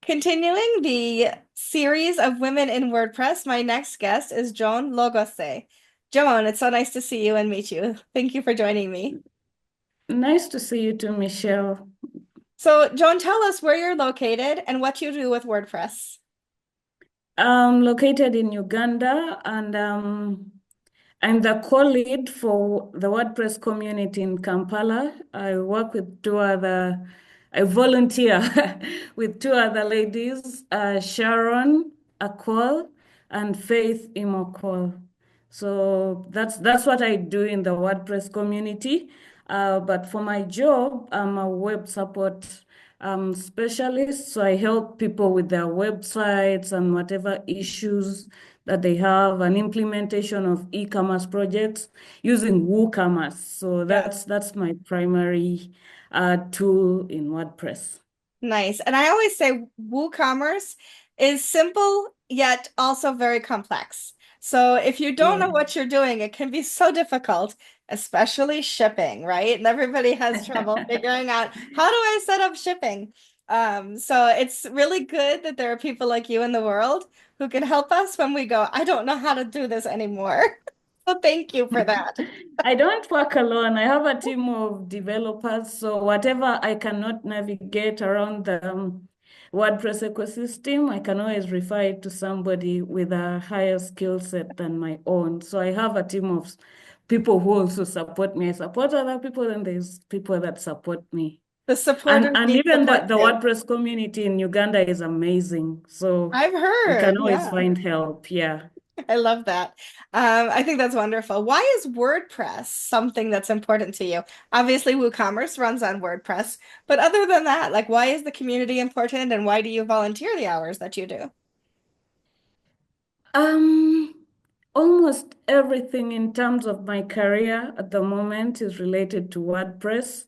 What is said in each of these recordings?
Continuing the series of women in WordPress, my next guest is Joan Logose. Joan, it's so nice to see you and meet you. Thank you for joining me. Nice to see you too, Michelle. So, Joan, tell us where you're located and what you do with WordPress. I'm located in Uganda and I'm the co-lead for the WordPress community in Kampala. I volunteer with two other ladies, Sharon Akol and Faith Imokol. So that's what I do in the WordPress community. But for my job, I'm a web support specialist. So I help people with their websites and whatever issues that they have, an implementation of e-commerce projects using WooCommerce. So Yeah. that's my primary tool in WordPress. Nice. And I always say WooCommerce is simple yet also very complex. So if you don't know Yeah. what you're doing, it can be so difficult, especially shipping, right? And everybody has trouble figuring out how do I set up shipping? So it's really good that there are people like you in the world who can help us when we go, I don't know how to do this anymore. So thank you for that. I don't work alone. I have a team of developers, so whatever I cannot navigate around the WordPress ecosystem, I can always refer it to somebody with a higher skill set than my own. So I have a team of people who also support me. I support other people, and there's people that support me. The And supporters and need even support the too. WordPress community in Uganda is amazing. So I've we can heard, always yeah. find help. Yeah. I love that. I think that's wonderful. Why is WordPress something that's important to you? Obviously, WooCommerce runs on WordPress, but other than that, like, why is the community important and why do you volunteer the hours that you do? Um, Almost everything in terms of my career at the moment is related to WordPress.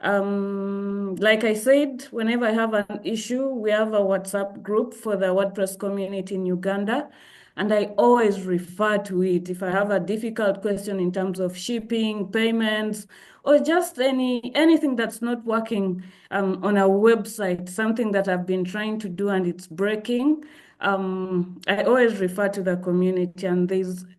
Like I said, whenever I have an issue, we have a WhatsApp group for the WordPress community in Uganda, and I always refer to it if I have a difficult question in terms of shipping, payments, or just anything that's not working on a website, something that I've been trying to do and it's breaking. I always refer to the community, and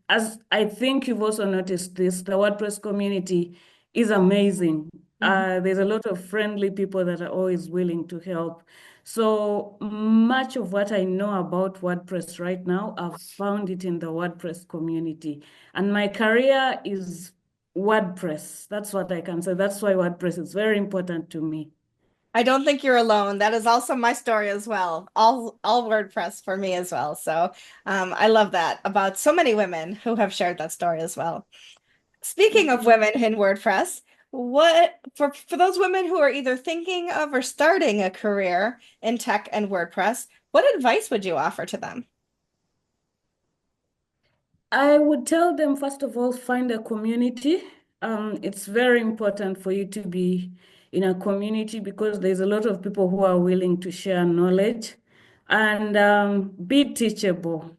as I think you've also noticed this, the WordPress community is amazing. Mhm. There's a lot of friendly people that are always willing to help. So much of what I know about WordPress right now, I've found it in the WordPress community. And my career is WordPress. That's what I can say. That's why WordPress is very important to me. I don't think you're alone. That is also my story as well. All WordPress for me as well. So I love that about so many women who have shared that story as well. Speaking of Mhm. women in WordPress, what for those women who are either thinking of or starting a career in tech and WordPress, what advice would you offer to them? I would tell them, first of all, find a community. It's very important for you to be in a community because there's a lot of people who are willing to share knowledge and be teachable.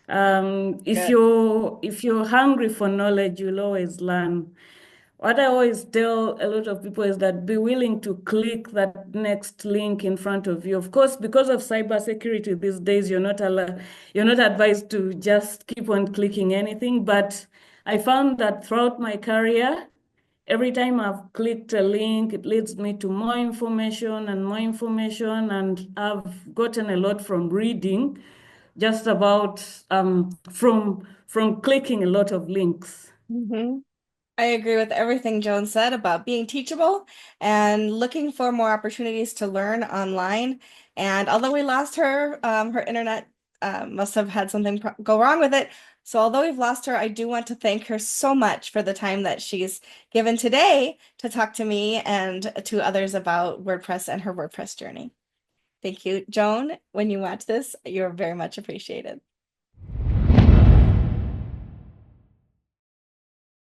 Good. If you're hungry for knowledge, you'll always learn. What I always tell a lot of people is that be willing to click that next link in front of you. Of course, because of cybersecurity these days, you're not advised to just keep on clicking anything. But I found that throughout my career, every time I've clicked a link, it leads me to more information, and I've gotten a lot from reading, just about from clicking a lot of links. Hmm. I agree with everything Joan said about being teachable and looking for more opportunities to learn online. And although we lost her, her internet must have had something go wrong with it. So although we've lost her, I do want to thank her so much for the time that she's given today to talk to me and to others about WordPress and her WordPress journey. Thank you, Joan. When you watch this, you're very much appreciated.